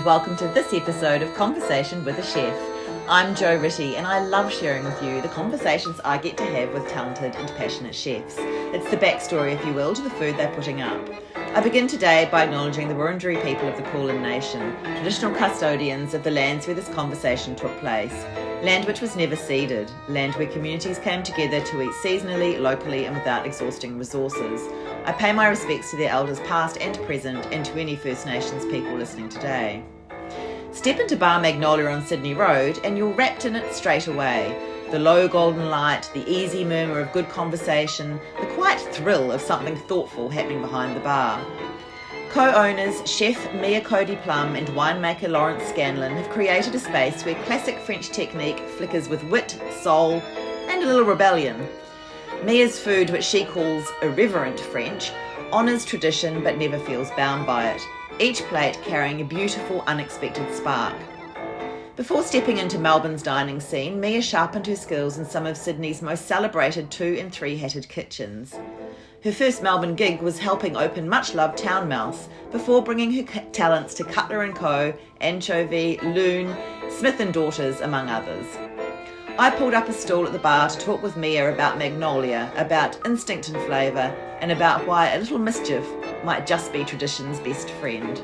welcome to this episode of Conversation with a Chef. I'm Jo Ritty and I love sharing with you the conversations I get to have with talented and passionate chefs. It's the backstory, if you will, to the food they're putting up. I begin today by acknowledging the Wurundjeri people of the Kulin Nation, traditional custodians of the lands where this conversation took place. Land which was never ceded, land where communities came together to eat seasonally, locally and without exhausting resources. I pay my respects to their elders past and present and to any First Nations people listening today. Step into Bar Magnolia on Sydney Road and you're wrapped in it straight away. The low golden light, the easy murmur of good conversation, the quiet thrill of something thoughtful happening behind the bar. Co-owners Chef Mia Coady-Plumb and winemaker Lawrence Scanlon have created a space where classic French technique flickers with wit, soul and a little rebellion. Mia's food, which she calls irreverent French, honours tradition but never feels bound by it, each plate carrying a beautiful, unexpected spark. Before stepping into Melbourne's dining scene, Mia sharpened her skills in some of Sydney's most celebrated 2- and 3-hatted kitchens. Her first Melbourne gig was helping open much-loved Town Mouse before bringing her talents to Cutler and Co, Anchovy, Lune, Smith and Daughters, among others. I pulled up a stool at the bar to talk with Mia about Magnolia, about instinct and flavour, and about why a little mischief might just be tradition's best friend.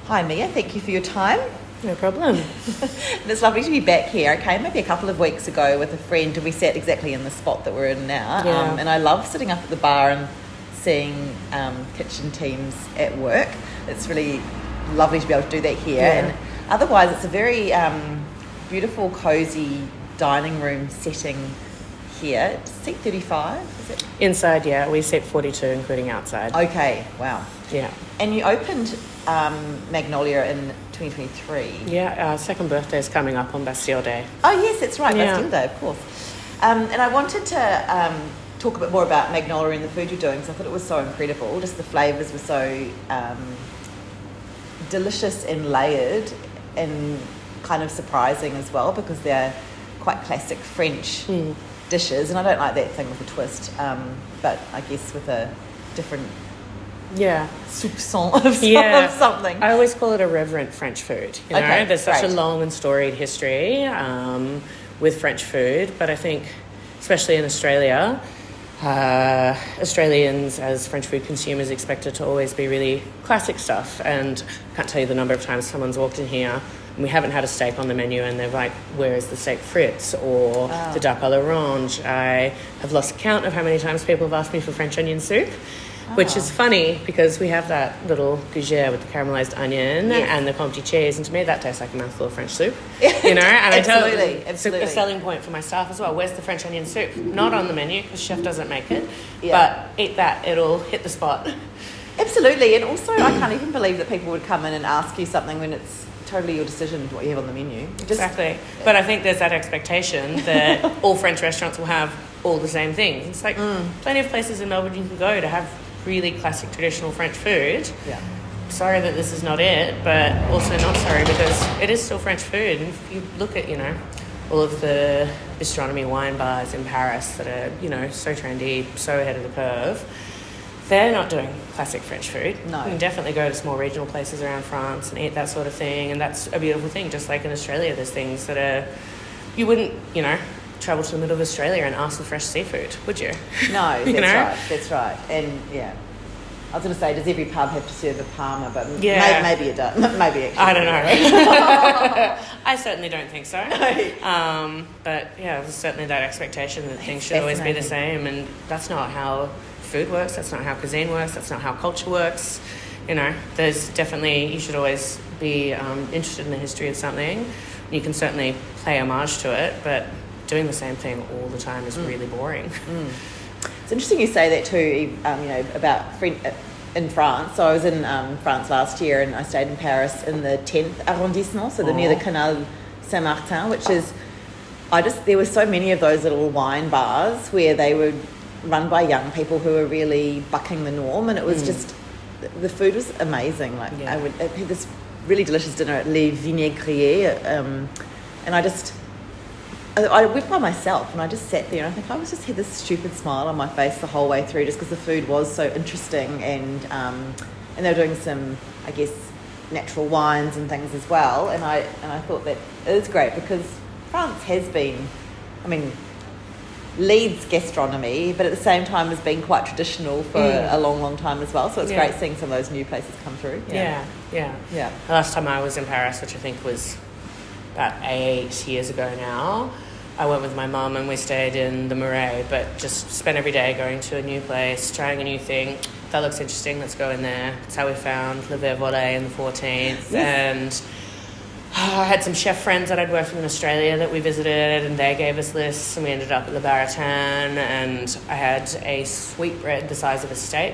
Hi Mia, thank you for your time. No problem. It's lovely to be back here. I came maybe a couple of weeks ago with a friend and we sat exactly in the spot that we're in now. Yeah. And I love sitting up at the bar and seeing kitchen teams at work. It's really lovely to be able to do that here. Yeah. And otherwise it's a very beautiful, cosy dining room setting here. Seat 35, is it? Inside, yeah, we set 42, including outside. Okay, wow. Yeah. And you opened Magnolia in 2023. Yeah, our second birthday is coming up on Bastille Day. Oh yes, that's right, Yeah. Bastille Day, of course. And I wanted to talk a bit more about Magnolia and the food you're doing because I thought it was so incredible. Just the flavours were so delicious and layered and kind of surprising as well because they're quite classic French dishes, and I don't like that thing with a twist, but I guess with a different soupçon of something. I always call it irreverent French food. You know, Okay, there's such a great. long and storied history with French food, but I think, especially in Australia, Australians as French food consumers expect it to always be really classic stuff, and I can't tell you the number of times someone's walked in here and we haven't had a steak on the menu and they're like, where is the steak frites or the duck à l'orange? I have lost count of how many times people have asked me for French onion soup, which is funny because we have that little gougere with the caramelised onion and the comté cheese, and to me that tastes like a mouthful of French soup, you know. And Absolutely. It's a selling point for my staff as well. Where's the French onion soup? Not on the menu because chef doesn't make it, but eat that, it'll hit the spot. Absolutely, and also I can't even believe that people would come in and ask you something when it's totally your decision what you have on the menu. Exactly. But I think there's that expectation that all French restaurants will have all the same things. It's like plenty of places in Melbourne you can go to have really classic traditional French food. Yeah. Sorry that this is not it, but also not sorry because it is still French food. And if you look at, you know, all of the bistronomy wine bars in Paris that are, you know, so trendy, so ahead of the curve, they're not doing classic French food. No. You can definitely go to small regional places around France and eat that sort of thing, and that's a beautiful thing. Just like in Australia, there's things that are, you wouldn't, you know, travel to the middle of Australia and ask for fresh seafood, would you? No, You know? that's right. And yeah, I was going to say, does every pub have to serve a parma? But Yeah. maybe it does. Maybe actually. I don't know. I certainly don't think so. No. But yeah, there's certainly that expectation that things should always be the same, and that's not how food works, that's not how cuisine works, that's not how culture works. You know, there's definitely, you should always be interested in the history of something. You can certainly pay homage to it, but doing the same thing all the time is really boring. It's interesting you say that too, you know, about in France. So I was in France last year and I stayed in Paris in the 10th arrondissement, so near the Canal Saint-Martin, which is, there were so many of those little wine bars where they were run by young people who were really bucking the norm, and it was just, the food was amazing. Like I had this really delicious dinner at Les Vinaigriers, and I went by myself and I just sat there and I think I was just had this stupid smile on my face the whole way through just because the food was so interesting and they were doing some, I guess, natural wines and things as well. And I thought that it is great because France has been, I mean, leads gastronomy, but at the same time has been quite traditional for a long, long time as well. So it's great seeing some of those new places come through. Yeah. The last time I was in Paris, which I think was about 8 years ago now, I went with my mum and we stayed in the Marais, but just spent every day going to a new place, trying a new thing. That looks interesting, let's go in there. That's how we found Le Verre Volé in the 14th. And I had some chef friends that I'd worked with in Australia that we visited, and they gave us lists, and we ended up at Le Baratin, and I had a sweetbread the size of a steak.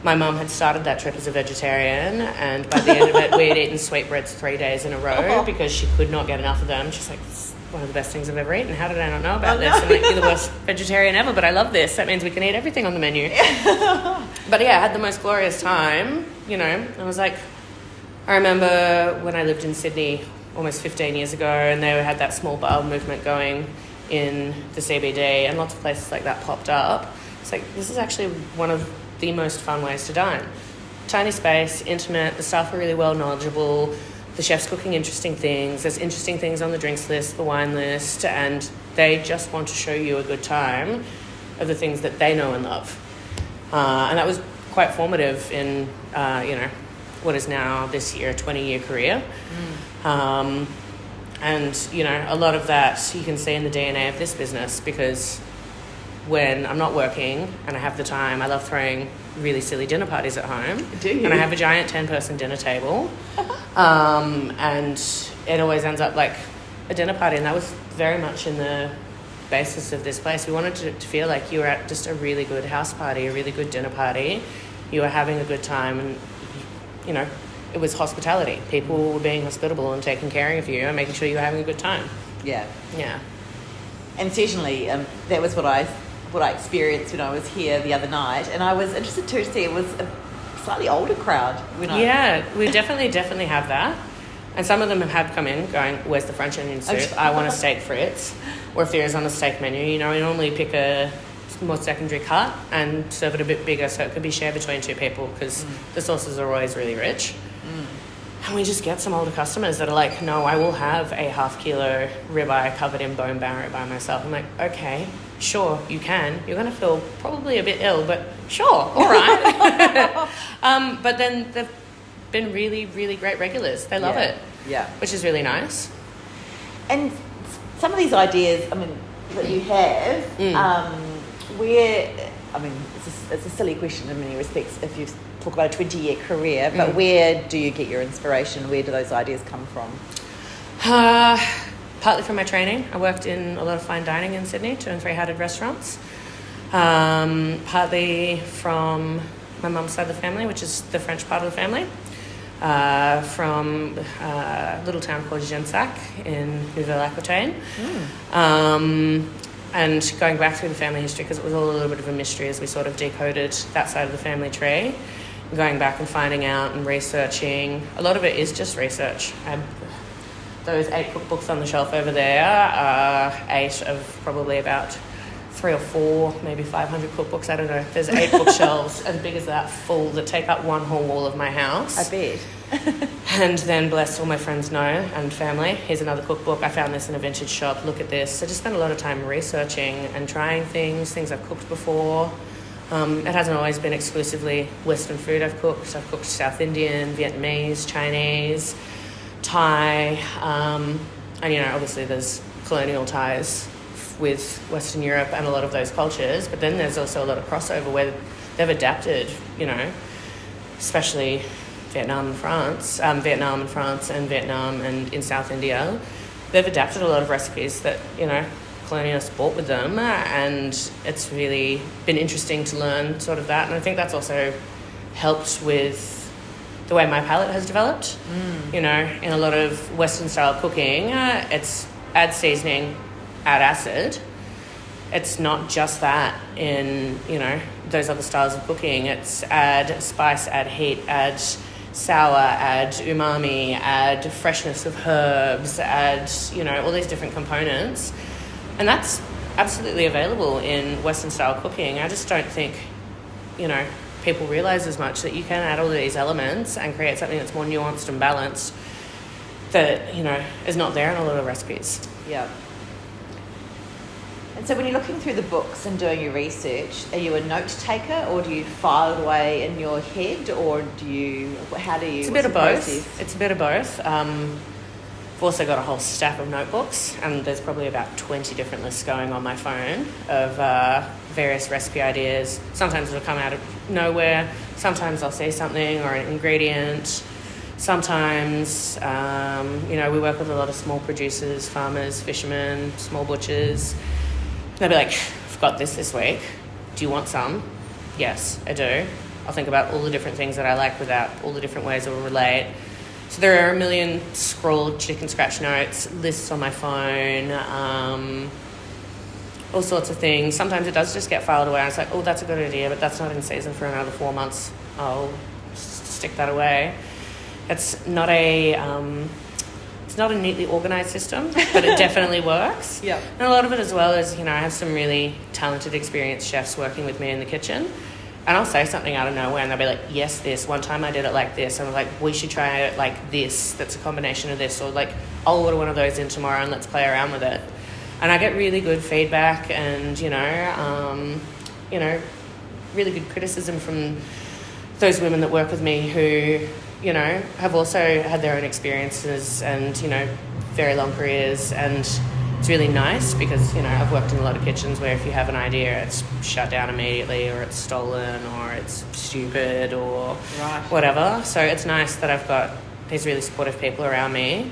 My mum had started that trip as a vegetarian, and by the end of it, we had eaten sweetbreads 3 days in a row because she could not get enough of them. She's like, this is one of the best things I've ever eaten. How did I not know about this? I'm like, you're the worst vegetarian ever, but I love this. That means we can eat everything on the menu. But yeah, I had the most glorious time, you know. I was like, I remember when I lived in Sydney almost 15 years ago, and they had that small bar movement going in the CBD, and lots of places like that popped up. It's like, this is actually one of the most fun ways to dine. Tiny space, intimate, the staff are really well knowledgeable, the chef's cooking interesting things, there's interesting things on the drinks list, the wine list, and they just want to show you a good time of the things that they know and love. And that was quite formative in, what is now this year a 20-year career. And, you know, a lot of that you can see in the DNA of this business, because when I'm not working and I have the time, I love throwing really silly dinner parties at home. Do you? And I have a giant 10-person dinner table. And it always ends up like a dinner party, and that was very much in the basis of this place. We wanted to feel like you were at just a really good house party, a really good dinner party. You were having a good time, and, you know, it was hospitality. People were being hospitable and taking care of you and making sure you were having a good time. Yeah. Yeah. And certainly that was what I experienced when I was here the other night, and I was interested too to see it was a slightly older crowd. Yeah, we definitely have that. And some of them have come in going, where's the French onion soup? I want a steak frites. Or if there is on a steak menu, you know, we normally pick a more secondary cut and serve it a bit bigger so it could be shared between two people, because the sauces are always really rich. And we just get some older customers that are like, no, I will have a half-kilo ribeye covered in bone marrow by myself. I'm like, okay, sure, you can. You're going to feel probably a bit ill, but sure, all right. But then they've been really, really great regulars. They love it. Yeah. Which is really nice. And some of these ideas, I mean, that you have, it's a silly question in many respects if you talk about a 20-year career, but where do you get your inspiration? Where do those ideas come from? Partly from my training. I worked in a lot of fine dining in Sydney, 2 and 3 hearted restaurants. Partly from my mum's side of the family, which is the French part of the family. From a little town called Gensac in Nouvelle-Aquitaine. And going back through the family history, because it was all a little bit of a mystery as we sort of decoded that side of the family tree. Going back and finding out and researching. A lot of it is just research. Those 8 cookbooks on the shelf over there are 8 of probably about 3 or 4, maybe 500 cookbooks. I don't know. There's 8 bookshelves as big as that full that take up one whole wall of my house. I bet. And then, bless all my friends know and family, here's another cookbook. I found this in a vintage shop. Look at this. I just spent a lot of time researching and trying things I've cooked before. It hasn't always been exclusively Western food I've cooked. I've cooked South Indian, Vietnamese, Chinese, Thai. And, you know, obviously there's colonial ties with Western Europe and a lot of those cultures. But then there's also a lot of crossover where they've adapted, you know, especially Vietnam and France and Vietnam and in South India. They've adapted a lot of recipes that, you know, colonialists brought with them, and it's really been interesting to learn sort of that. And I think that's also helped with the way my palate has developed. You know, in a lot of Western style cooking, it's add seasoning, add acid. It's not just that in, you know, those other styles of cooking. It's add spice, add heat, add sour, add umami, add freshness of herbs, add, you know, all these different components. And that's absolutely available in Western style cooking. I just don't think, people realise as much that you can add all of these elements and create something that's more nuanced and balanced that, is not there in a lot of recipes. Yeah. And so when you're looking through the books and doing your research, are you a note taker, or do you file it away in your head, or how do you... It's a bit of both. It's a bit of both. I've also got a whole stack of notebooks, and there's probably about 20 different lists going on my phone of various recipe ideas. Sometimes it'll come out of nowhere. Sometimes I'll see something or an ingredient. Sometimes, we work with a lot of small producers, farmers, fishermen, small butchers. They'll be like, I've got this week. Do you want some? Yes, I do. I'll think about all the different things that I like with that, all the different ways it will relate. So there are a million scrawled chicken scratch notes, lists on my phone, all sorts of things. Sometimes it does just get filed away. And it's like, oh, that's a good idea, but that's not in season for another 4 months. I'll stick that away. It's not a neatly organised system, but it definitely works. Yeah. And a lot of it as well is, I have some really talented, experienced chefs working with me in the kitchen. And I'll say something out of nowhere and they'll be like, yes, this. One time I did it like this. And I'm like, we should try it like this. That's a combination of this. Or like, I'll order one of those in tomorrow and let's play around with it. And I get really good feedback and, really good criticism from those women that work with me who, have also had their own experiences and, very long careers. And it's really nice because, I've worked in a lot of kitchens where if you have an idea, it's shut down immediately, or it's stolen, or it's stupid, or whatever. So it's nice that I've got these really supportive people around me,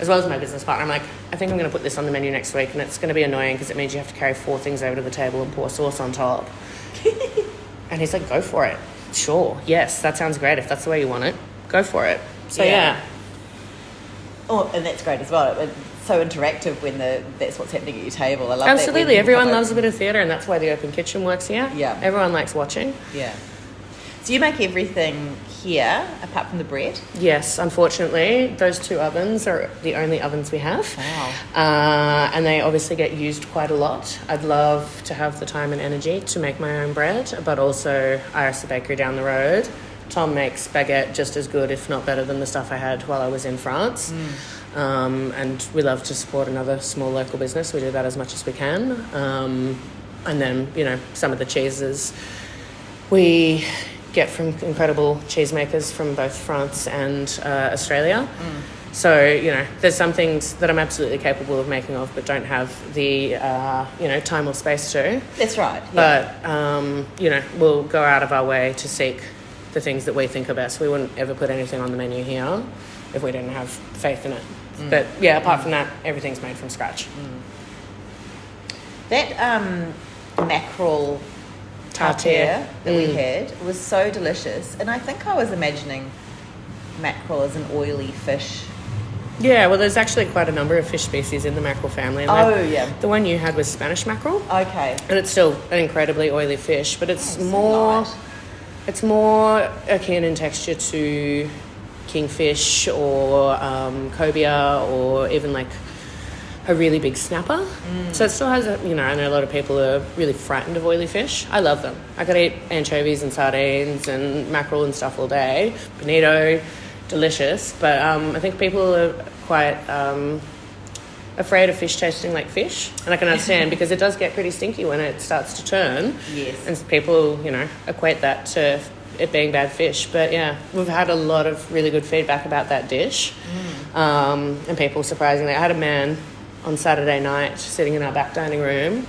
as well as my business partner. I'm like, I think I'm going to put this on the menu next week, and it's going to be annoying because it means you have to carry 4 things over to the table and pour sauce on top. And he's like, go for it. Sure. Yes, that sounds great. If that's the way you want it, go for it. So, yeah. Oh, and that's great as well. It's so interactive when that's what's happening at your table. I love Absolutely. that. Everyone loves a bit of theatre, and that's why the open kitchen works here. Yeah. Everyone likes watching. Yeah. So you make everything here, apart from the bread? Yes, unfortunately. Those 2 ovens are the only ovens we have. Wow. And they obviously get used quite a lot. I'd love to have the time and energy to make my own bread, but also Iris the bakery down the road. Tom makes baguette just as good, if not better, than the stuff I had while I was in France. And we love to support another small local business. We do that as much as we can. And then, some of the cheeses we get from incredible cheesemakers from both France and Australia. So, there's some things that I'm absolutely capable of making of, but don't have the, time or space to. That's right. Yeah. But, we'll go out of our way to seek the things that we think are best. We wouldn't ever put anything on the menu here if we didn't have faith in it. But, apart from that, everything's made from scratch. That mackerel tartare that we had was so delicious. And I think I was imagining mackerel as an oily fish. Yeah, well, there's actually quite a number of fish species in the mackerel family. And the one you had was Spanish mackerel. Okay. And it's still an incredibly oily fish, but it's more akin in texture to kingfish or cobia, or even like a really big snapper. So it still has I know a lot of people are really frightened of oily fish. I love them. I could eat anchovies and sardines and mackerel and stuff all day. Bonito, delicious. But I think people are quite afraid of fish tasting like fish. And I can understand because it does get pretty stinky when it starts to turn. Yes. And people, equate that to it being bad fish. But yeah, we've had a lot of really good feedback about that dish. And people, surprisingly, I had a man on Saturday night sitting in our back dining room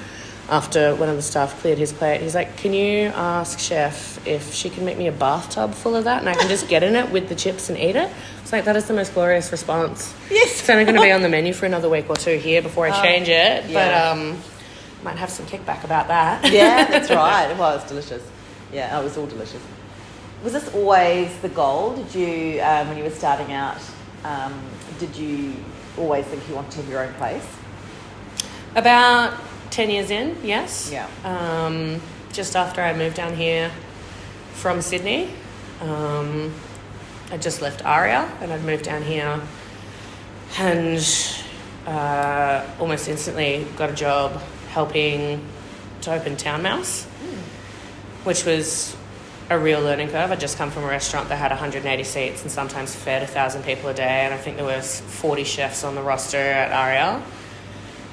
after one of the staff cleared his plate. He's like, can you ask chef if she can make me a bathtub full of that and I can just get in it with the chips and eat it? It's like, that is the most glorious response. Yes. It's only going to be on the menu for another week or 2 here before I change it. Yeah. But might have some kickback about that. Yeah, that's right. Well, it's delicious. Yeah, it was all delicious. Was this always the goal? Did you, when you were starting out, did you always think you wanted to have your own place? About 10 years in, yes. Yeah. Just after I moved down here from Sydney, I just left Aria and I'd moved down here, and almost instantly got a job helping to open Town Mouse, which was a real learning curve. I'd just come from a restaurant that had 180 seats and sometimes fed 1,000 people a day, and I think there was 40 chefs on the roster at Ariel.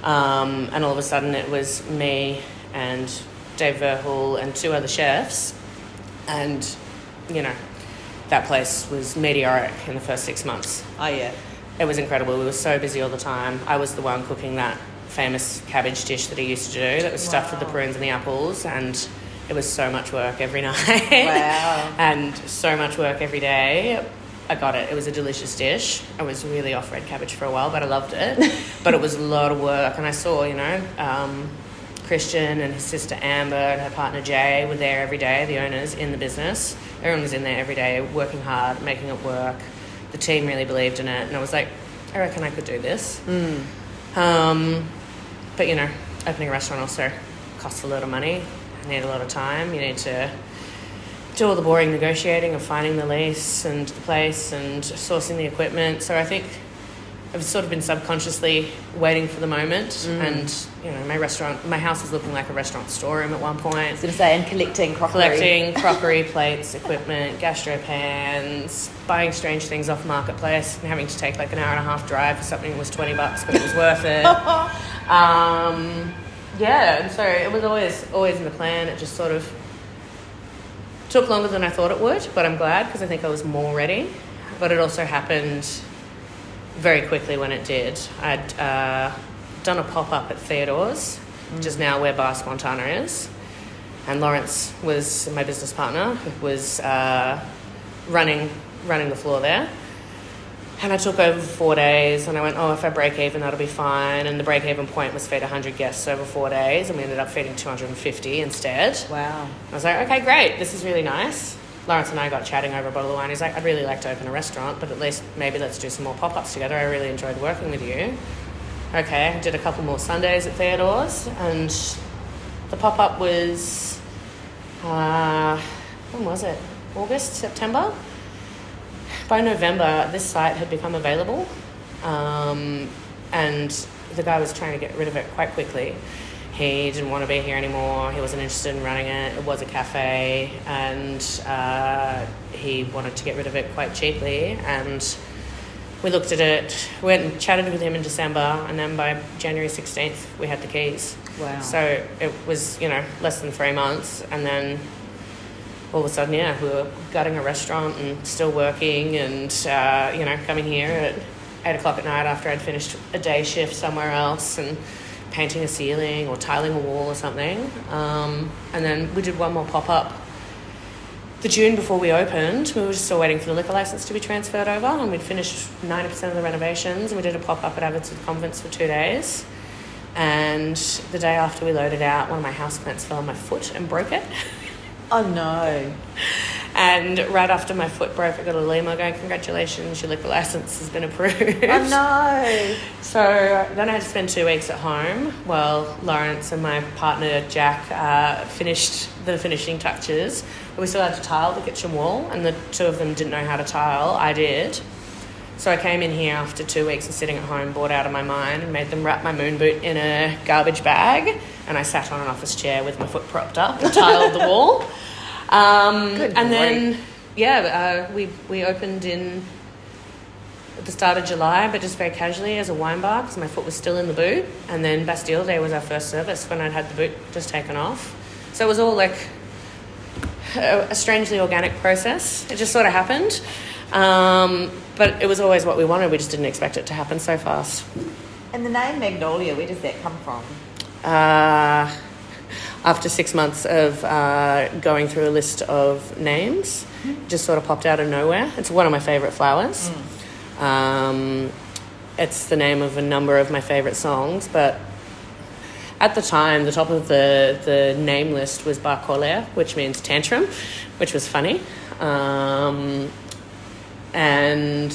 And all of a sudden it was me and Dave Verhul and 2 other chefs, and, you know, that place was meteoric in the first 6 months. Oh, yeah. It was incredible. We were so busy all the time. I was the one cooking that famous cabbage dish that he used to do that was stuffed with the prunes and the apples, and it was so much work every night. Wow. And so much work every day. I got it. It was a delicious dish. I was really off red cabbage for a while, but I loved it. But it was a lot of work, and I saw, you know, Christian and his sister Amber and her partner Jay were there every day, the owners in the business. Everyone was in there every day, working hard, making it work. The team really believed in it, and I was like, I reckon I could do this. But, you know, opening a restaurant also costs a lot of money. You need a lot of time. You need to do all the boring negotiating of finding the lease and the place and sourcing the equipment. So I think I've sort of been subconsciously waiting for the moment. And, you know, my house was looking like a restaurant storeroom at one point. I was going to say, and collecting crockery, plates, equipment, gastro pans, buying strange things off Marketplace and having to take like an hour and a half drive for something that was $20, but it was worth it. Yeah, and so it was always in the plan. It just sort of took longer than I thought it would, but I'm glad because I think I was more ready. But it also happened very quickly when it did. I'd done a pop-up at Theodore's, which is now where Bar Spontana is. And Lawrence was my business partner, was running the floor there. And I took over for 4 days, and I went, if I break even, that'll be fine. And the break-even point was feed 100 guests over 4 days, and we ended up feeding 250 instead. Wow. I was like, okay, great, this is really nice. Lawrence and I got chatting over a bottle of wine. He's like, I'd really like to open a restaurant, but at least maybe let's do some more pop-ups together. I really enjoyed working with you. Okay, I did a couple more Sundays at Theodore's, and the pop-up was, when was it? August, September? By November, this site had become available, and the guy was trying to get rid of it quite quickly. He didn't want to be here anymore. He wasn't interested in running it. It was a cafe, and he wanted to get rid of it quite cheaply. And we looked at it, went and chatted with him in December, and then by January 16th, we had the keys. Wow. So it was, you know, less than 3 months, and then all of a sudden, yeah, we were gutting a restaurant and still working and, you know, coming here at 8 o'clock at night after I'd finished a day shift somewhere else and painting a ceiling or tiling a wall or something. And then we did one more pop-up the June before we opened. We were just still waiting for the liquor license to be transferred over, and we'd finished 90% of the renovations, and we did a pop-up at Abbotsford Convents for 2 days. And the day after we loaded out, one of my houseplants fell on my foot and broke it. Oh, no. And right after my foot broke, I got a limo going, congratulations, your liquor license has been approved. Oh, no. So then I had to spend 2 weeks at home while Lawrence and my partner, Jack, finished the finishing touches. But we still had to tile the kitchen wall, and the 2 of them didn't know how to tile. I did. So I came in here after 2 weeks of sitting at home, bored out of my mind, and made them wrap my moon boot in a garbage bag. And I sat on an office chair with my foot propped up and tiled the wall. And then, we opened at the start of July, but just very casually as a wine bar because my foot was still in the boot. And then Bastille Day was our first service when I'd had the boot just taken off. So it was all like a strangely organic process. It just sort of happened. But it was always what we wanted. We just didn't expect it to happen so fast. And the name Magnolia, where does that come from? After 6 months of going through a list of names, it just sort of popped out of nowhere. It's one of my favourite flowers. It's the name of a number of my favourite songs, but at the time, the top of the name list was Bar Magnolia, which means tantrum, which was funny. And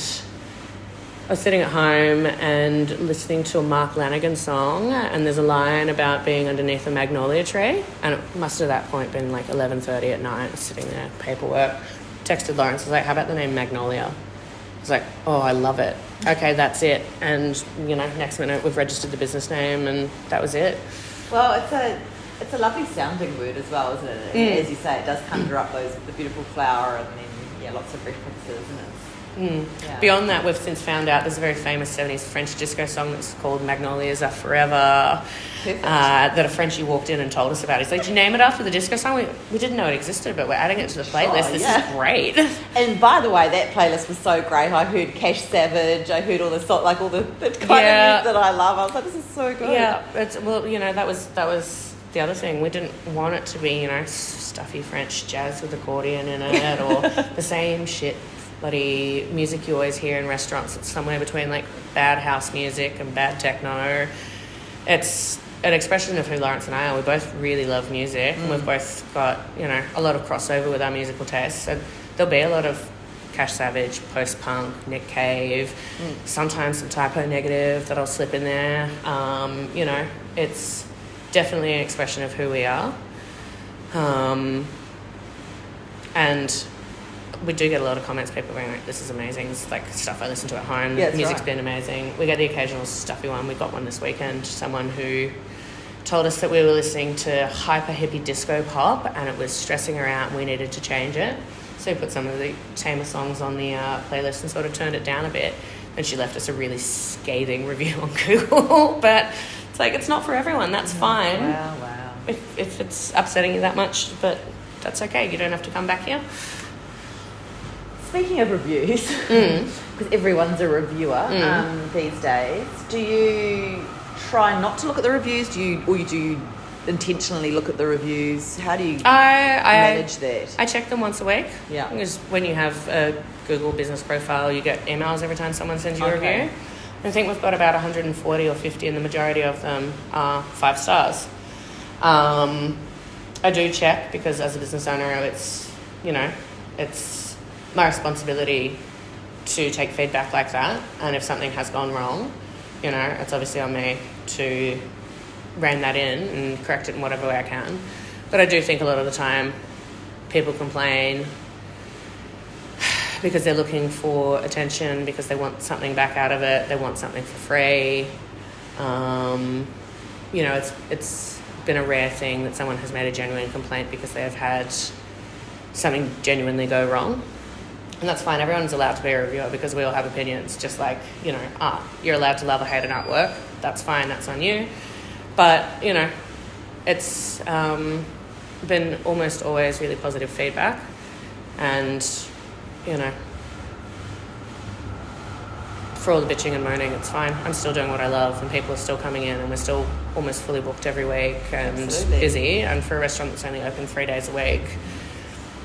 I was sitting at home and listening to a Mark Lanigan song, and there's a line about being underneath a magnolia tree, and it must have at that point been like 11:30 at night, sitting there, paperwork. Texted Lawrence, I was like, how about the name Magnolia? I was like, oh, I love it. okay, that's it. And, you know, next minute we've registered the business name and that was it. Well, it's a lovely sounding word as well, isn't it? And as you say, it does conjure up the beautiful flower and then, lots of references, and it's... Yeah. Beyond that, we've since found out there's a very famous 70s French disco song that's called Magnolias Are Forever, that a Frenchie walked in and told us about. He's like, did you name it after the disco song? We didn't know it existed, but we're adding it to the playlist. This is great. And by the way, that playlist was so great. I heard Cash Savage, I heard all the kind of music that I love. I was like, this is so good. Yeah, that was the other thing. We didn't want it to be, stuffy French jazz with accordion in it or the same shit bloody music you always hear in restaurants. It's somewhere between like bad house music and bad techno. It's an expression of who Lawrence and I are. We both really love music and we've both got, a lot of crossover with our musical tastes. So there'll be a lot of Cash Savage, post-punk, Nick Cave, sometimes some Typo Negative that I'll slip in there. It's definitely an expression of who we are. And we do get a lot of comments, people going like, this is amazing. It's like stuff I listen to at home. Yeah, music's been amazing. We get the occasional stuffy one. We got one this weekend, someone who told us that we were listening to hyper hippie disco pop and it was stressing her out and we needed to change it. So we put some of the tamer songs on the playlist and sort of turned it down a bit. And she left us a really scathing review on Google. But it's like, it's not for everyone. That's fine. Wow. If it's upsetting you that much, but that's okay. You don't have to come back here. Speaking of reviews, because everyone's a reviewer these days, do you try not to look at the reviews? Do you intentionally look at the reviews? How do you manage that? I check them once a week. Yeah. Because when you have a Google business profile, you get emails every time someone sends you a review. I think we've got about 140 or 50 and the majority of them are 5 stars. I do check because as a business owner, it's my responsibility to take feedback like that, and if something has gone wrong, it's obviously on me to rein that in and correct it in whatever way I can. But I do think a lot of the time people complain because they're looking for attention, because they want something back out of it, they want something for free. It's been a rare thing that someone has made a genuine complaint because they have had something genuinely go wrong. And that's fine. Everyone's allowed to be a reviewer because we all have opinions, just like, art. You're allowed to love or hate an artwork. That's fine. That's on you. But, it's been almost always really positive feedback. And, for all the bitching and moaning, it's fine. I'm still doing what I love and people are still coming in and we're still almost fully booked every week and busy. And for a restaurant that's only open 3 days a week,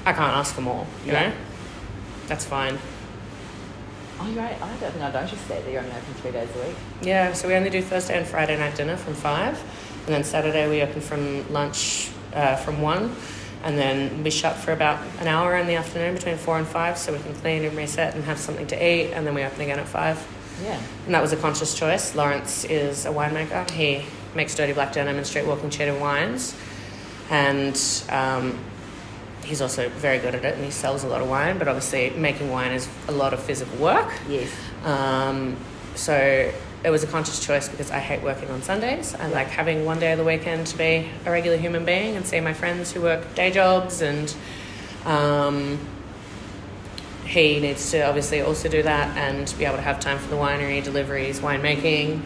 I can't ask for more, you know? That's fine. Oh, you're right. I don't think I noticed that you're only open 3 days a week. Yeah, so we only do Thursday and Friday night dinner from 5. And then Saturday we open from lunch from 1. And then we shut for about an hour in the afternoon between 4 and 5 so we can clean and reset and have something to eat. And then we open again at 5. Yeah. And that was a conscious choice. Lawrence is a winemaker. He makes dirty black denim and street walking cheddar wines. And he's also very good at it and he sells a lot of wine, but obviously making wine is a lot of physical work. Yes. So it was a conscious choice because I hate working on Sundays. I like having one day of the weekend to be a regular human being and see my friends who work day jobs, and he needs to obviously also do that and be able to have time for the winery, deliveries, winemaking.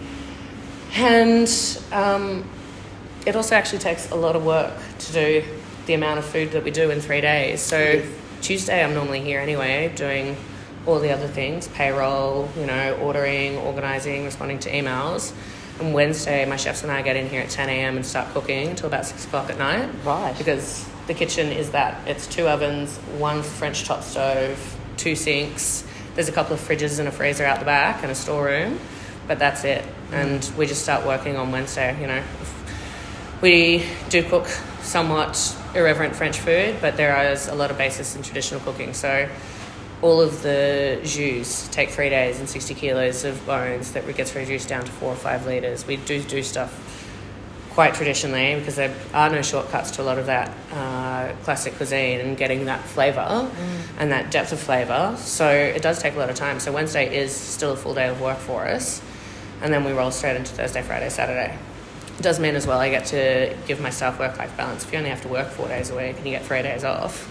And it also actually takes a lot of work to do the amount of food that we do in 3 days. So Tuesday I'm normally here anyway doing all the other things, payroll, ordering, organising, responding to emails. And Wednesday my chefs and I get in here at 10 a.m. and start cooking until about 6 o'clock at night. Right. Because the kitchen is it's 2 ovens, 1 French top stove, 2 sinks. There's a couple of fridges and a freezer out the back and a storeroom, but that's it. And we just start working on Wednesday, We do cook somewhat irreverent French food, but there is a lot of basis in traditional cooking. So all of the jus take 3 days and 60 kilos of bones that gets reduced down to 4 or 5 litres. We do stuff quite traditionally, because there are no shortcuts to a lot of that classic cuisine and getting that flavour and that depth of flavour. So it does take a lot of time. So Wednesday is still a full day of work for us, and then we roll straight into Thursday, Friday, Saturday. It does mean as well I get to give myself work-life balance. If you only have to work 4 days a week and you get 3 days off,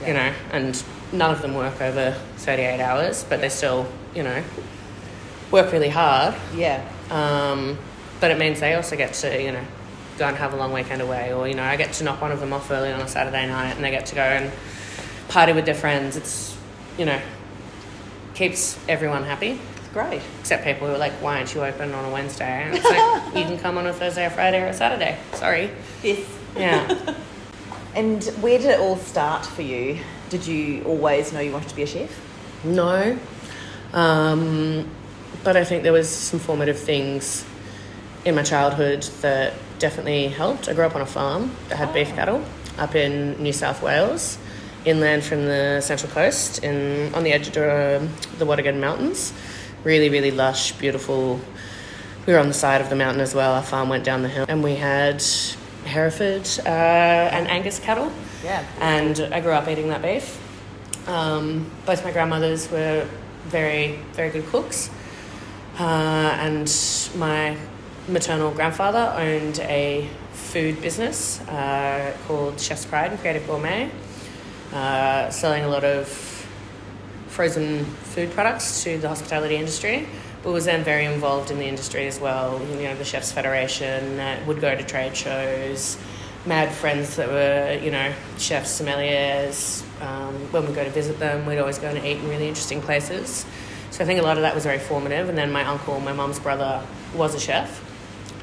you know, and none of them work over 38 hours, but they still, you know, work really hard. Yeah. But it means they also get to, you know, go and have a long weekend away, or, you know, I get to knock one of them off early on a Saturday night and they get to go and party with their friends. It's, you know, keeps everyone happy. Great. Except people who are like, why aren't you open on a Wednesday? And it's like, you can come on a Thursday or Friday or a Saturday. Sorry. Yes. Yeah. And where did it all start for you? Did you always know you wanted to be a chef? No. But I think there was some formative things in my childhood that definitely helped. I grew up on a farm that had beef cattle up in New South Wales, inland from the Central Coast, on the edge of the Watergate Mountains. Really, really lush, beautiful. We were on the side of the mountain as well. Our farm went down the hill, and we had Hereford and Angus cattle. Yeah. And I grew up eating that beef. Both my grandmothers were very, very good cooks. And my maternal grandfather owned a food business called Chef's Pride and Creative Gourmet, selling a lot of frozen food products to the hospitality industry, but was then very involved in the industry as well. You know, the Chefs Federation, would go to trade shows, mad friends that were, you know, chefs, sommeliers. When we go to visit them, we'd always go and eat in really interesting places. So I think a lot of that was very formative. And then my uncle, my mum's brother, was a chef,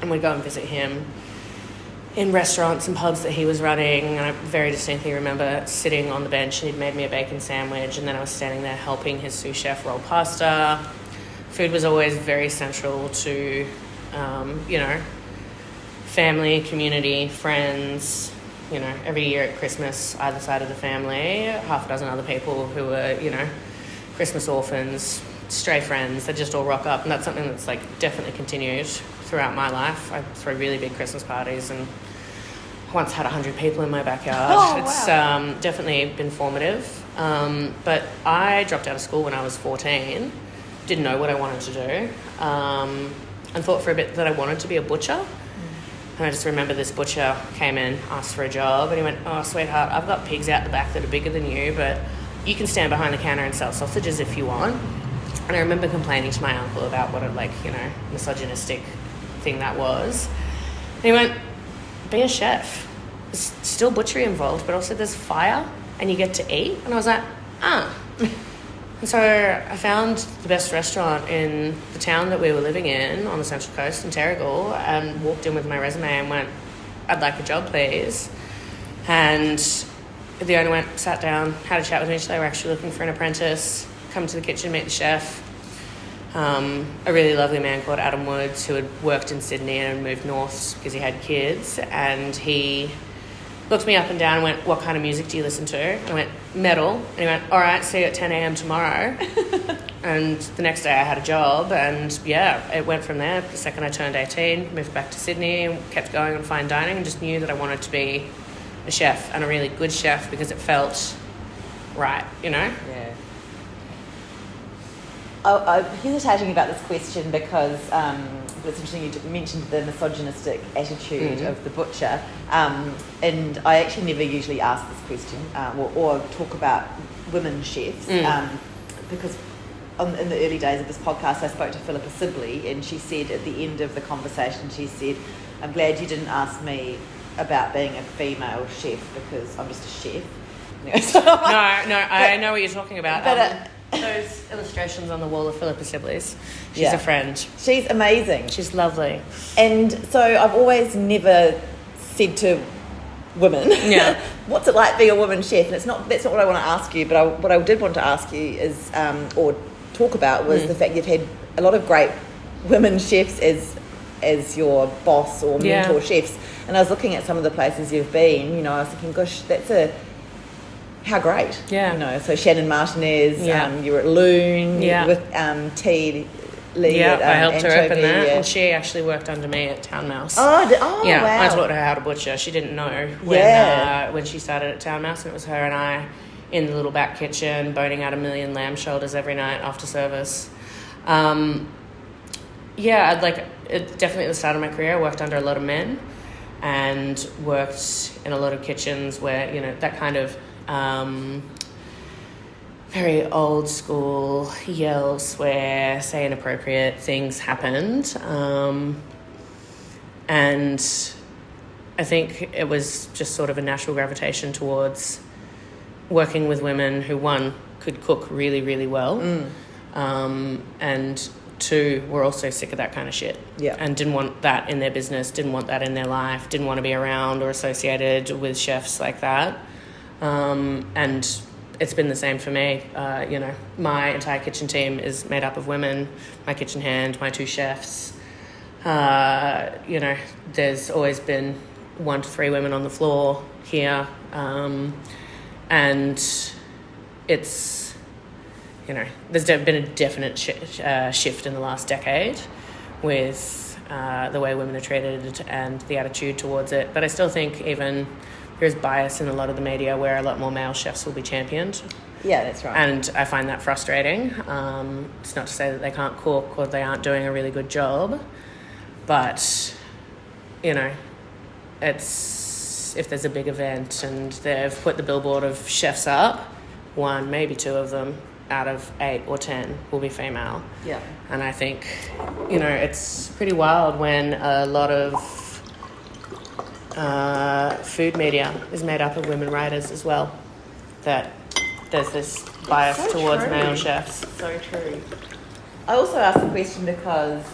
and we'd go and visit him in restaurants and pubs that he was running. And I very distinctly remember sitting on the bench and he'd made me a bacon sandwich, and then I was standing there helping his sous chef roll pasta. Food was always very central to, you know, family, community, friends. You know, every year at Christmas, either side of the family, half a dozen other people who were, you know, Christmas orphans, stray friends, they just all rock up. And that's something that's like definitely continued throughout my life. I throw really big Christmas parties, and I once had 100 people in my backyard. Oh, it's wow. Definitely been formative. But I dropped out of school when I was 14, didn't know what I wanted to do, and thought for a bit that I wanted to be a butcher. And I just remember this butcher came in, asked for a job, and he went, "Oh, sweetheart, I've got pigs out the back that are bigger than you, but you can stand behind the counter and sell sausages if you want." And I remember complaining to my uncle about what a, like, you know, misogynistic thing that was. And he went, "Be a chef. There's still butchery involved, but also there's fire and you get to eat." And I was like, And so I found the best restaurant in the town that we were living in on the Central Coast in Terrigal, and walked in with my resume and went, "I'd like a job, please." And the owner went, sat down, had a chat with me. They were actually looking for an apprentice, come to the kitchen, meet the chef. A really lovely man called Adam Woods, who had worked in Sydney and moved north because he had kids, and he looked me up and down and went, "What kind of music do you listen to?" And I went, "Metal." And he went, "All right, see you at 10 a.m. tomorrow." And the next day I had a job, and yeah, it went from there. The second I turned 18, moved back to Sydney, kept going on fine dining, and just knew that I wanted to be a chef, and a really good chef, because it felt right, you know? Yeah. I'm hesitating about this question because it's interesting you mentioned the misogynistic attitude of the butcher, and I actually never usually ask this question or talk about women chefs because in the early days of this podcast I spoke to Philippa Sibley, and she said at the end of the conversation, she said, "I'm glad you didn't ask me about being a female chef because I'm just a chef." Anyway, so I know what you're talking about. But those illustrations on the wall of Philippa Sibley's. She's a friend. She's amazing. She's lovely. And so I've always never said to women, what's it like being a woman chef? And that's not what I want to ask you, but what I did want to ask you is, or talk about, was the fact you've had a lot of great women chefs as your boss or mentor chefs. And I was looking at some of the places you've been, you know, I was thinking, gosh, how great. Yeah. You know, so Shannon Martinez, you were at Lune with Lee. Yeah, at, I helped her Anchovy, open that, yeah. and she actually worked under me at Town Mouse. Yeah, I wow. taught her how to butcher. She didn't know when she started at Town Mouse, and it was her and I in the little back kitchen boning out 1 million lamb shoulders every night after service. Definitely at the start of my career, I worked under a lot of men and worked in a lot of kitchens where, you know, that kind of very old school, yell, swear, say inappropriate things happened. And I think it was just sort of a natural gravitation towards working with women who, one, could cook really, really well, and two, were also sick of that kind of shit. Yeah. And didn't want that in their business, didn't want that in their life, didn't want to be around or associated with chefs like that. And it's been the same for me. My entire kitchen team is made up of women, my kitchen hand, my 2 chefs. There's always been 1 to 3 women on the floor here. And it's, there's been a definite shift in the last decade with the way women are treated and the attitude towards it. But I still think even there's bias in a lot of the media where a lot more male chefs will be championed. Yeah, that's right. And I find that frustrating. It's not to say that they can't cook or they aren't doing a really good job. But, it's if there's a big event and they've put the billboard of chefs up, 1, maybe 2 of them out of 8 or 10 will be female. Yeah. And I think, it's pretty wild when a lot of food media is made up of women writers as well, that there's this bias towards male chefs. So true. I also asked the question because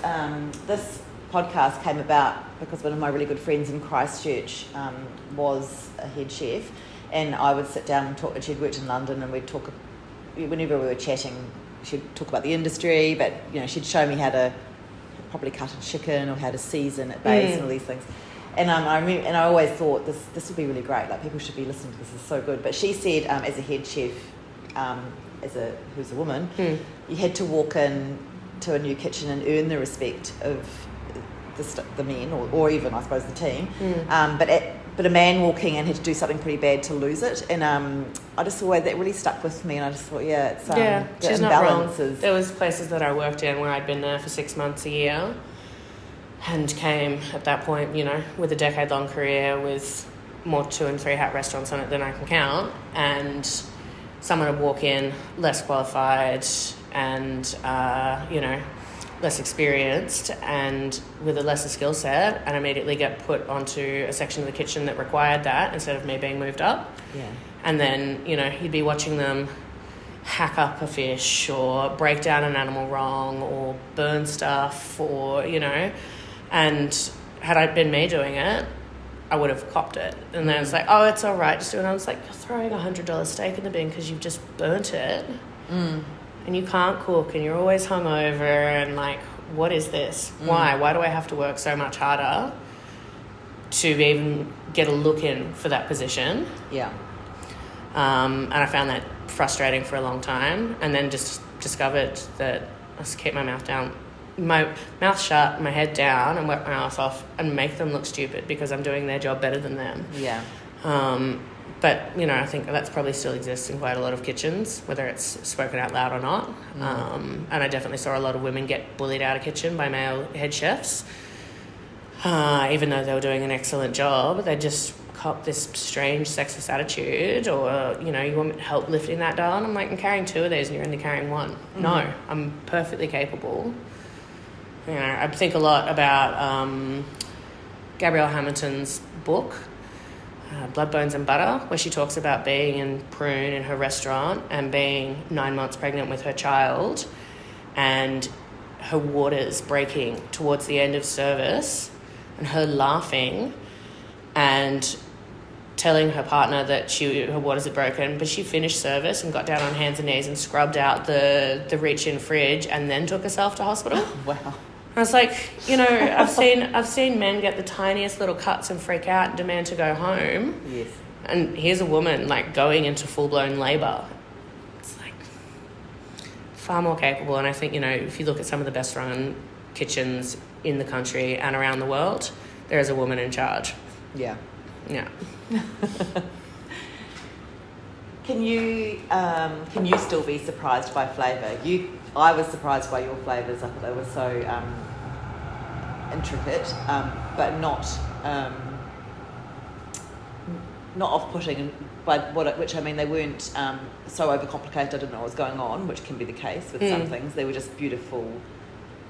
this podcast came about because one of my really good friends in Christchurch was a head chef, and I would sit down and talk. She'd worked in London, and we'd talk. Whenever we were chatting, she'd talk about the industry, but she'd show me how to properly cut a chicken or how to season it, base, and all these things. And I remember, and I always thought this would be really great. Like, people should be listening to this. It's so good. But she said, as a head chef, who's a woman, you had to walk in to a new kitchen and earn the respect of the men, or even, I suppose, the team. But a man walking in had to do something pretty bad to lose it. And I just thought that really stuck with me. And I just thought, she's not wrong. There was places that I worked in where I'd been there for 6 months a year, and came at that point, with a decade-long career with more 2 and 3 hat restaurants on it than I can count, and someone would walk in less qualified and, less experienced and with a lesser skill set, and immediately get put onto a section of the kitchen that required that instead of me being moved up. Yeah. And then, you'd be watching them hack up a fish or break down an animal wrong or burn stuff or, and had I been me doing it, I would have copped it. And then it's like, oh, it's all right, just do it. And I was like, you're throwing $100 steak in the bin because you've just burnt it. And you can't cook and you're always hungover and like, what is this? Why do I have to work so much harder to even get a look in for that position? Yeah. And I found that frustrating for a long time, and then just discovered that I just keep my mouth shut, my head down, and work my ass off and make them look stupid because I'm doing their job better than them. Yeah. But, I think that's probably still exists in quite a lot of kitchens, whether it's spoken out loud or not. And I definitely saw a lot of women get bullied out of kitchen by male head chefs. Even though they were doing an excellent job, they just cop this strange sexist attitude, or, you want me to help lifting that down? I'm like, I'm carrying 2 of these and you're only carrying 1. No, I'm perfectly capable. I think a lot about Gabrielle Hamilton's book, Blood, Bones and Butter, where she talks about being in Prune in her restaurant and being 9 months pregnant with her child and her waters breaking towards the end of service and her laughing and telling her partner that her waters had broken, but she finished service and got down on hands and knees and scrubbed out the reach-in fridge and then took herself to hospital. Wow. I was like, I've seen men get the tiniest little cuts and freak out and demand to go home. Yes. And here's a woman like going into full-blown labour. It's like, far more capable. And I think, if you look at some of the best run kitchens in the country and around the world, there is a woman in charge. Yeah. Yeah. Can you still be surprised by flavour? I was surprised by your flavours. I thought they were so intricate, but not off-putting. Which I mean, they weren't so overcomplicated. I didn't know what was going on, which can be the case with some things. They were just beautiful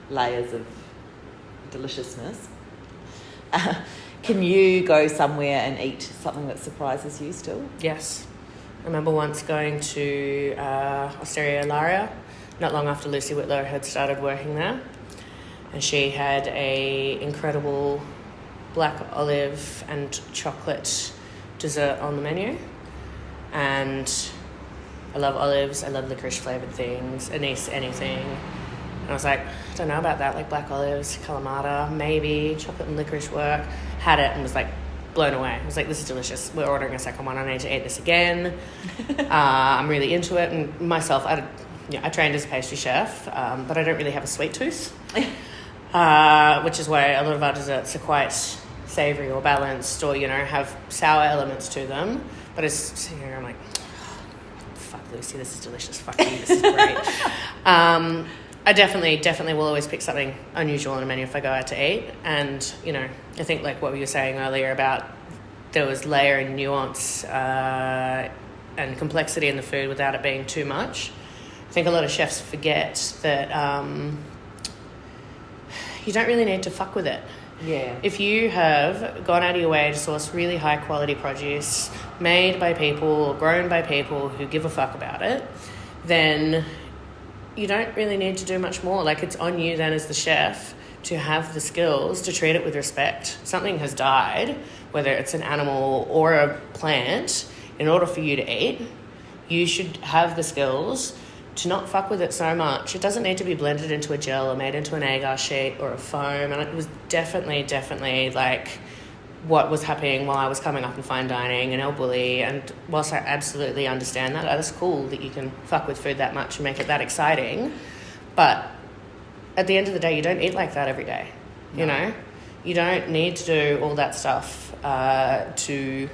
layers of deliciousness. Can you go somewhere and eat something that surprises you still? Yes. I remember once going to Osteria Ilaria, not long after Lucy Whitlow had started working there, and she had a incredible black olive and chocolate dessert on the menu. And I love olives, I love licorice flavoured things, anise, anything. And I was like, I don't know about that, like black olives, calamata, maybe, chocolate and licorice work. Had it and was like blown away. I was like, this is delicious. We're ordering a second one. I need to eat this again. I'm really into it. And myself, I trained as a pastry chef, but I don't really have a sweet tooth, which is why a lot of our desserts are quite savoury or balanced, or, have sour elements to them. But I'm like, fuck Lucy, this is delicious. Fuck you, this is great. I definitely will always pick something unusual on a menu if I go out to eat. And, I think like what we were saying earlier about there was layer and nuance and complexity in the food without it being too much. I think a lot of chefs forget that you don't really need to fuck with it. Yeah. If you have gone out of your way to source really high quality produce made by people or grown by people who give a fuck about it, then you don't really need to do much more. Like, it's on you then as the chef to have the skills to treat it with respect. Something has died, whether it's an animal or a plant, in order for you to eat, you should have the skills to not fuck with it so much. It doesn't need to be blended into a gel or made into an agar sheet or a foam. And it was definitely like what was happening while I was coming up in fine dining and El Bulli. And whilst I absolutely understand that, that's cool that you can fuck with food that much and make it that exciting. But at the end of the day, you don't eat like that every day. No. You don't need to do all that stuff to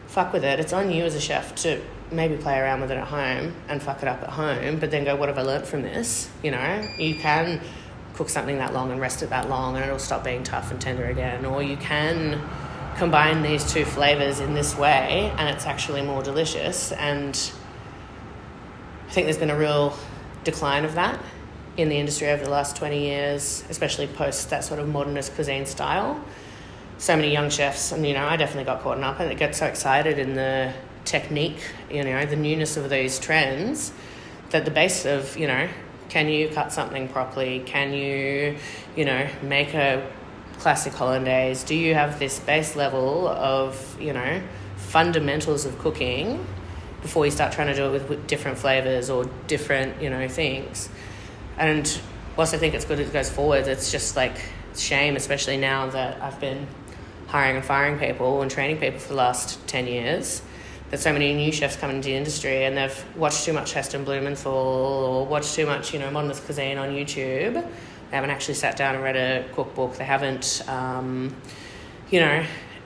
fuck with it. It's on you as a chef to maybe play around with it at home and fuck it up at home, but then go, what have I learnt from this? You can cook something that long and rest it that long and it'll stop being tough and tender again. Or you can combine these two flavours in this way and it's actually more delicious. And I think there's been a real decline of that in the industry over the last 20 years, especially post that sort of modernist cuisine style. So many young chefs, and I definitely got caught up and get so excited in the technique, the newness of these trends, that the base of, can you cut something properly? Can you, make a classic hollandaise? Do you have this base level of, fundamentals of cooking before you start trying to do it with different flavours or different, things? And whilst I think it's good as it goes forward, it's just like shame, especially now that I've been hiring and firing people and training people for the last 10 years, that so many new chefs come into the industry and they've watched too much Heston Blumenthal or watched too much, modernist cuisine on YouTube. They haven't actually sat down and read a cookbook. They haven't,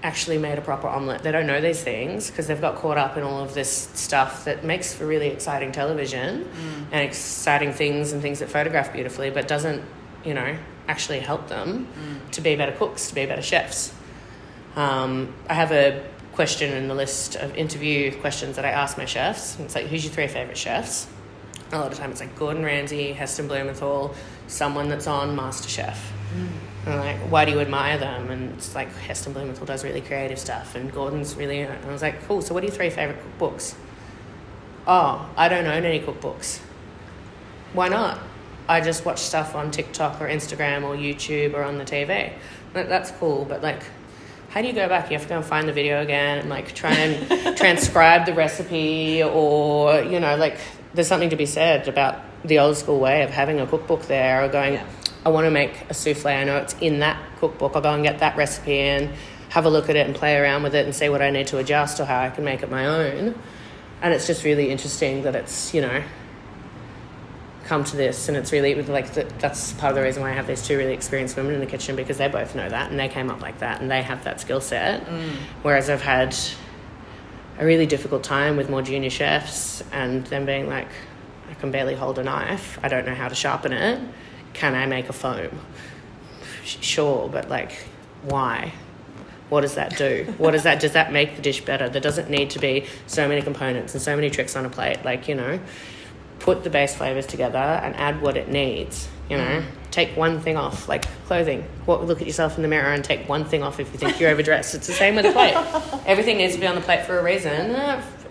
actually made a proper omelette. They don't know these things because they've got caught up in all of this stuff that makes for really exciting television and exciting things and things that photograph beautifully, but doesn't, actually help them to be better cooks, to be better chefs. I have a question in the list of interview questions that I ask my chefs. It's like, who's your 3 favourite chefs? A lot of the time it's like Gordon Ramsay, Heston Blumenthal, someone that's on MasterChef. And I'm like, why do you admire them? And it's like, Heston Blumenthal does really creative stuff and Gordon's really... And I was like, cool, so what are your 3 favourite cookbooks? Oh, I don't own any cookbooks. Why not? I just watch stuff on TikTok or Instagram or YouTube or on the TV. That's cool, but like, how do you go back? You have to go and find the video again and like try and transcribe the recipe, or, there's something to be said about the old school way of having a cookbook there, or going, I want to make a souffle. I know it's in that cookbook. I'll go and get that recipe and have a look at it and play around with it and see what I need to adjust or how I can make it my own. And it's just really interesting that it's, come to this, and it's really like that's part of the reason why I have these two really experienced women in the kitchen, because they both know that and they came up like that and they have that skill set. Whereas I've had a really difficult time with more junior chefs and them being like, I can barely hold a knife, I don't know how to sharpen it, can I make a foam? Sure, but like, why? What does that do? Does that make the dish better? There doesn't need to be so many components and so many tricks on a plate. Like, you know, put the base flavours together and add what it needs, you know. Take one thing off, like clothing. Look at yourself in the mirror and take one thing off if you think you're overdressed. It's the same with a plate. Everything needs to be on the plate for a reason.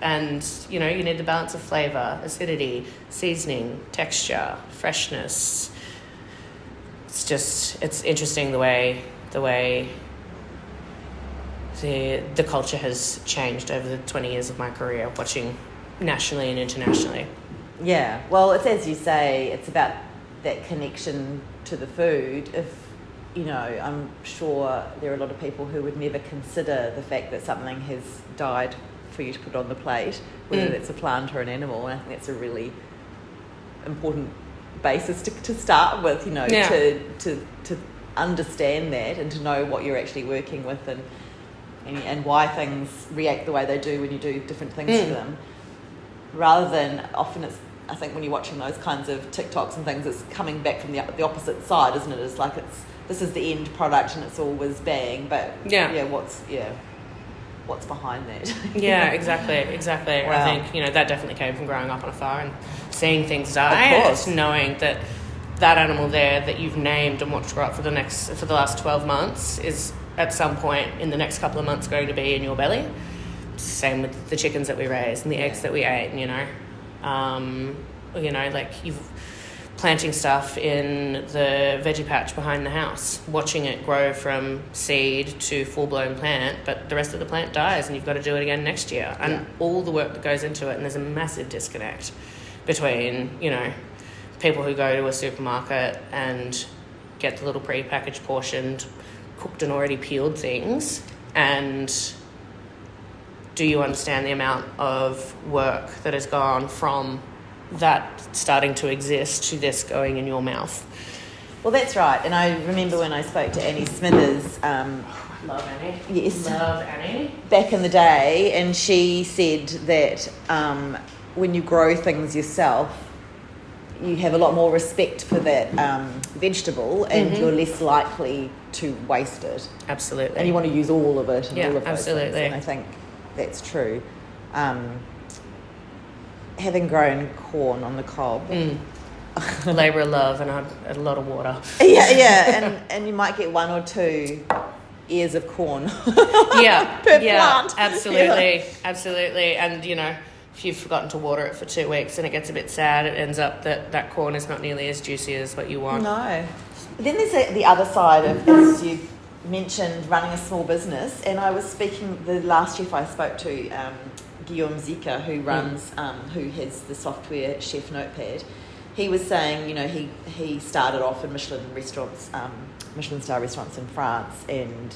And, you know, you need the balance of flavour, acidity, seasoning, texture, freshness. It's interesting the way the culture has changed over the 20 years of my career, watching nationally and internationally. Yeah, well, it's as you say, it's about that connection to the food. If, you know, I'm sure there are a lot of people who would never consider the fact that something has died for you to put on the plate, whether it's a plant or an animal, and I think that's a really important basis to start with, you know, to understand that and to know what you're actually working with and why things react the way they do when you do different things to them, rather than often it's, I think when you're watching those kinds of TikToks and things, it's coming back from the opposite side, isn't it? It's like this is the end product and it's all whiz bang, but what's behind that? Yeah, exactly. Wow. I think, you know, that definitely came from growing up on a farm and seeing things die. Of course. And knowing that animal there that you've named and watched grow up for the last 12 months is at some point in the next couple of months going to be in your belly. Same with the chickens that we raised and the eggs that we ate, you know. Like you've planting stuff in the veggie patch behind the house, watching it grow from seed to full-blown plant, but the rest of the plant dies and you've got to do it again next year. And all the work that goes into it, and there's a massive disconnect between, you know, people who go to a supermarket and get the little pre-packaged portioned, cooked and already peeled things, and do you understand the amount of work that has gone from that starting to exist to this going in your mouth? Well, that's right. And I remember when I spoke to Annie Smithers, Love Annie. Yes. Love Annie. back in the day, and she said that when you grow things yourself, you have a lot more respect for that vegetable, and you're less likely to waste it. Absolutely. And you want to use all of it and all of those absolutely. things. And I think that's true. Having grown corn on the cob. Labour of love and a lot of water. And you might get 1 or 2 ears of corn per plant. Absolutely. And, you know, if you've forgotten to water it for 2 weeks and it gets a bit sad, it ends up that corn is not nearly as juicy as what you want. No. But then there's the other side of this. You mentioned running a small business, and I was speaking, the last chef I spoke to, Guillaume Zika, who runs, who has the software Chef Notepad. He was saying, you know, he started off in Michelin star restaurants in France, and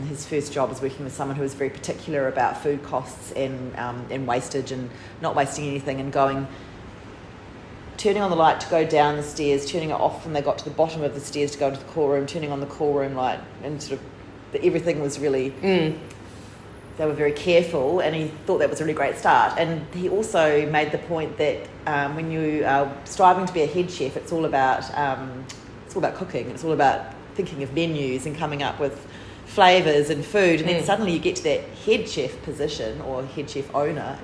his first job was working with someone who was very particular about food costs and wastage and not wasting anything, and turning on the light to go down the stairs, turning it off when they got to the bottom of the stairs to go into the cool room, turning on the cool room light, and sort of everything was really... They were very careful, and he thought that was a really great start. And he also made the point that when you are striving to be a head chef, it's all about cooking. It's all about thinking of menus and coming up with flavours and food. And then suddenly you get to that head chef position, or head chef owner.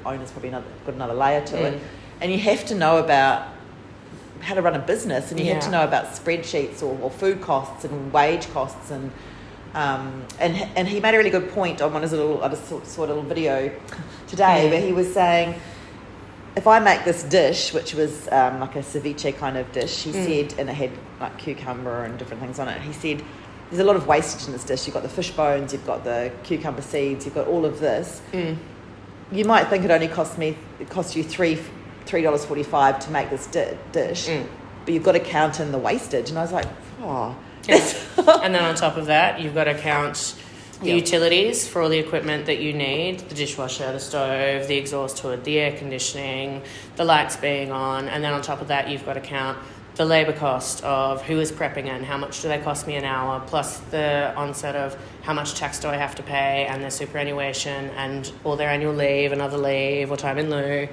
Owner's probably got another layer to it. And you have to know about how to run a business, and you have to know about spreadsheets or food costs and wage costs and he made a really good point on one of his I just saw a little video today where he was saying, if I make this dish, which was like a ceviche kind of dish, he said, and it had like cucumber and different things on it, he said, there's a lot of wastage in this dish. You've got the fish bones, you've got the cucumber seeds, you've got all of this. You might think it only cost you $3.45 to make this dish, but you've got to count in the wastage. And I was like, oh... And then on top of that, you've got to count The utilities for all the equipment that you need, the dishwasher, the stove, the exhaust hood, the air conditioning, the lights being on, and then on top of that you've got to count the labour cost of who is prepping and how much do they cost me an hour, plus the onset of how much tax do I have to pay and their superannuation and all their annual leave and other leave or time in lieu,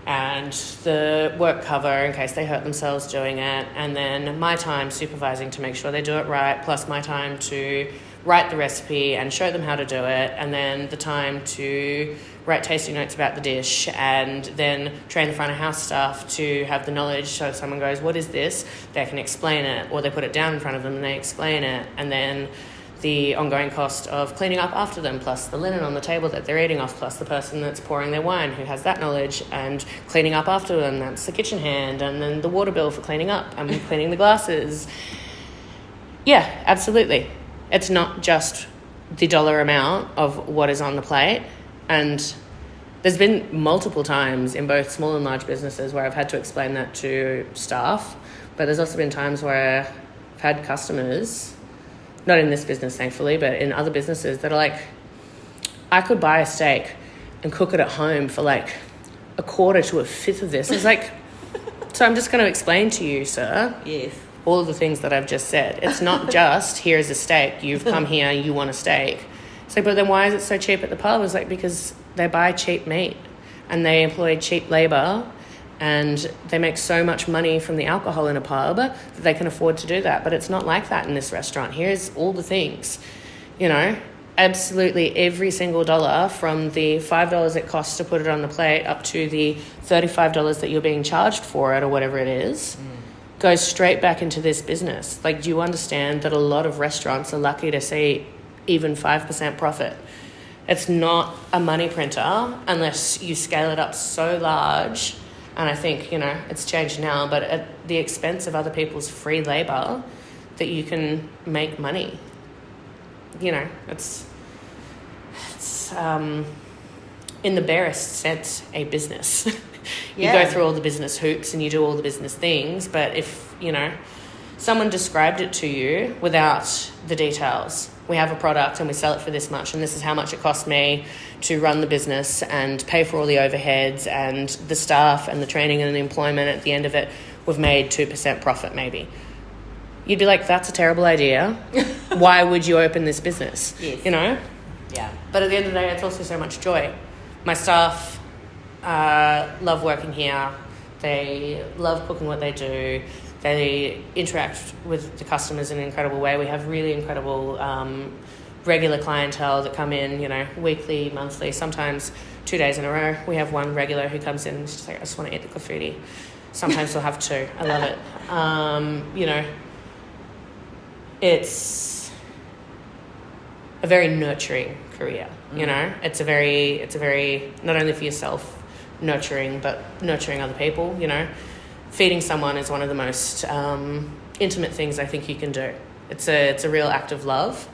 and the work cover in case they hurt themselves doing it, and then my time supervising to make sure they do it right, plus my time to write the recipe and show them how to do it, and then the time to write tasting notes about the dish, and then train the front of house staff to have the knowledge, so if someone goes, what is this, they can explain it, or they put it down in front of them and they explain it, and then the ongoing cost of cleaning up after them, plus the linen on the table that they're eating off, plus the person that's pouring their wine who has that knowledge, and cleaning up after them, that's the kitchen hand, and then the water bill for cleaning up and cleaning the glasses. Yeah, absolutely. It's not just the dollar amount of what is on the plate. And there's been multiple times in both small and large businesses where I've had to explain that to staff. But there's also been times where I've had customers, not in this business, thankfully, but in other businesses that are like, I could buy a steak and cook it at home for like a quarter to a fifth of this. It's like, so I'm just going to explain to you, sir. Yes. All of the things that I've just said. It's not just, here's a steak, you've come here, you want a steak. It's like, but then why is it so cheap at the pub? It's like, because they buy cheap meat and they employ cheap labour and they make so much money from the alcohol in a pub that they can afford to do that. But it's not like that in this restaurant. Here's all the things, you know, absolutely every single dollar, from the $5 it costs to put it on the plate up to the $35 that you're being charged for it or whatever it is. Goes straight back into this business. Like, do you understand that a lot of restaurants are lucky to see even 5% profit? It's not a money printer unless you scale it up so large. And I think, you know, it's changed now, but at the expense of other people's free labour, that you can make money. You know, it's in the barest sense, a business. You go through all the business hoops and you do all the business things, but if, you know, someone described it to you without the details, we have a product and we sell it for this much and this is how much it cost me to run the business and pay for all the overheads and the staff and the training and the employment, at the end of it, we've made 2% profit maybe. You'd be like, that's a terrible idea. Why would you open this business? Yes. You know? Yeah. But at the end of the day, it's also so much joy. My staff love working here. They love cooking what they do. They interact with the customers in an incredible way. We have really incredible regular clientele that come in, you know, weekly, monthly, sometimes 2 days in a row. We have one regular who comes in and she's like, I just want to eat the graffiti. Sometimes we'll have two. I love it. You know, it's a very nurturing career, you know. It's a very, not only for yourself, nurturing, but nurturing other people, you know. Feeding someone is one of the most intimate things I think you can do. It's a real act of love.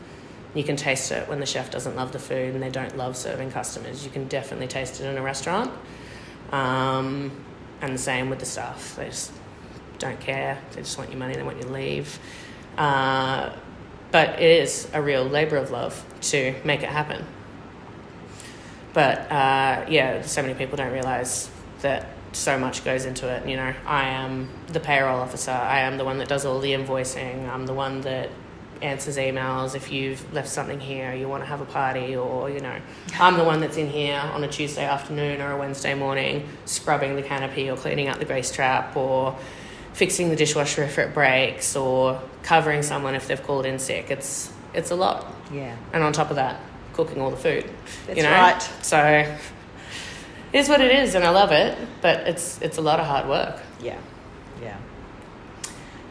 You can taste it when the chef doesn't love the food and they don't love serving customers. You can definitely taste it in a restaurant. And the same with the staff. They just don't care. They just want your money. They want you to leave. But it is a real labour of love to make it happen. But, so many people don't realise that so much goes into it. You know, I am the payroll officer. I am the one that does all the invoicing. I'm the one that answers emails if you've left something here, you want to have a party, or, you know, I'm the one that's in here on a Tuesday afternoon or a Wednesday morning scrubbing the canopy or cleaning up the grease trap or fixing the dishwasher if it breaks or covering someone if they've called in sick. It's a lot. Yeah. And on top of that, cooking all the food. That's you know? right. So it is what it is, and I love it, but it's a lot of hard work. Yeah.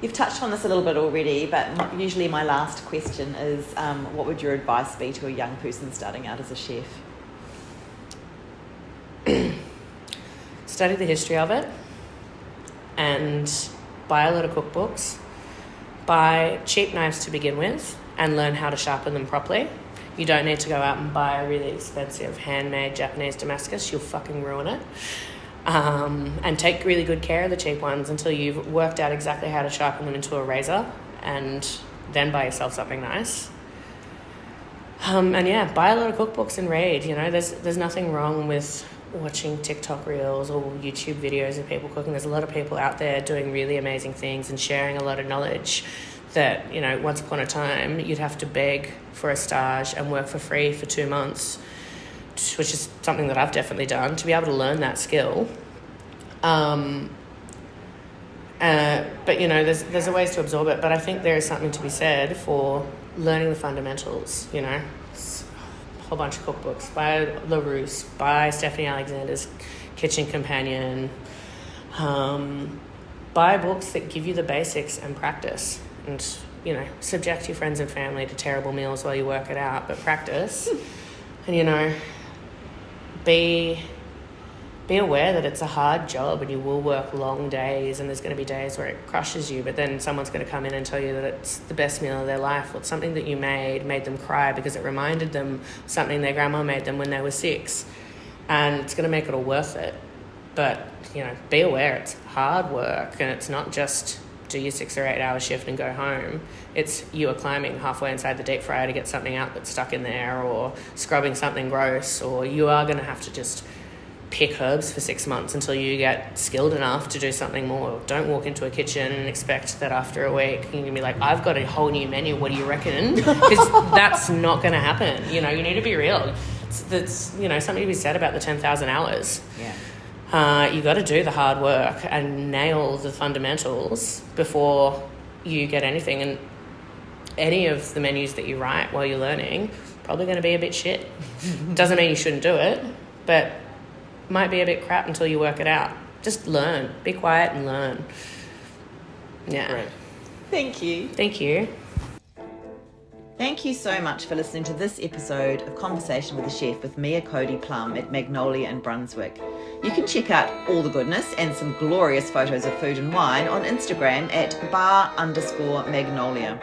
You've touched on this a little bit already, but usually my last question is, what would your advice be to a young person starting out as a chef? Study the history of it and buy a lot of cookbooks. Buy cheap knives to begin with and learn how to sharpen them properly. You don't need to go out and buy a really expensive handmade Japanese Damascus. You'll fucking ruin it. And take really good care of the cheap ones until you've worked out exactly how to sharpen them into a razor, and then buy yourself something nice. And yeah, buy a lot of cookbooks and read. You know, there's nothing wrong with watching TikTok reels or YouTube videos of people cooking. There's a lot of people out there doing really amazing things and sharing a lot of knowledge that, you know, once upon a time you'd have to beg for a stage and work for free for 2 months, which is something that I've definitely done, to be able to learn that skill. But, you know, there's a ways to absorb it, but I think there is something to be said for learning the fundamentals, you know. A whole bunch of cookbooks by LaRousse, by Stephanie Alexander's Kitchen Companion. Buy books that give you the basics and practice, and, you know, subject your friends and family to terrible meals while you work it out, but practice. And, you know, be aware that it's a hard job and you will work long days, and there's going to be days where it crushes you, but then someone's going to come in and tell you that it's the best meal of their life, or it's something that you made them cry because it reminded them something their grandma made them when they were 6, and it's going to make it all worth it. But, you know, be aware it's hard work, and it's not just do your 6 or 8 hour shift and go home. It's you are climbing halfway inside the deep fryer to get something out that's stuck in there, or scrubbing something gross, or you are going to have to just pick herbs for 6 months until you get skilled enough to do something more. Don't walk into a kitchen and expect that after a week you're going to be like, I've got a whole new menu, what do you reckon? Because that's not going to happen. You know, you need to be real. That's, you know, something to be said about the 10,000 hours. Yeah. You got to do the hard work and nail the fundamentals before you get anything. And any of the menus that you write while you're learning, probably going to be a bit shit. Doesn't mean you shouldn't do it, but might be a bit crap until you work it out. Just learn. Be quiet and learn. Yeah. Great. Thank you. Thank you. Thank you so much for listening to this episode of Conversation with a Chef with Mia Coady-Plumb at Magnolia in Brunswick. You can check out all the goodness and some glorious photos of food and wine on Instagram at bar_magnolia.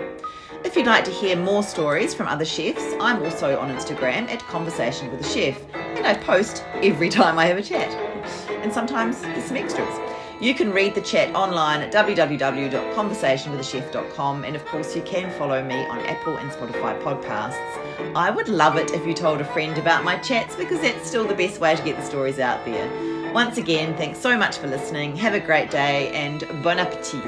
If you'd like to hear more stories from other chefs, I'm also on Instagram at Conversation with a Chef, and I post every time I have a chat. And sometimes there's some extras. You can read the chat online at www.conversationwithachef.com, and of course you can follow me on Apple and Spotify podcasts. I would love it if you told a friend about my chats, because that's still the best way to get the stories out there. Once again, thanks so much for listening. Have a great day and bon appetit.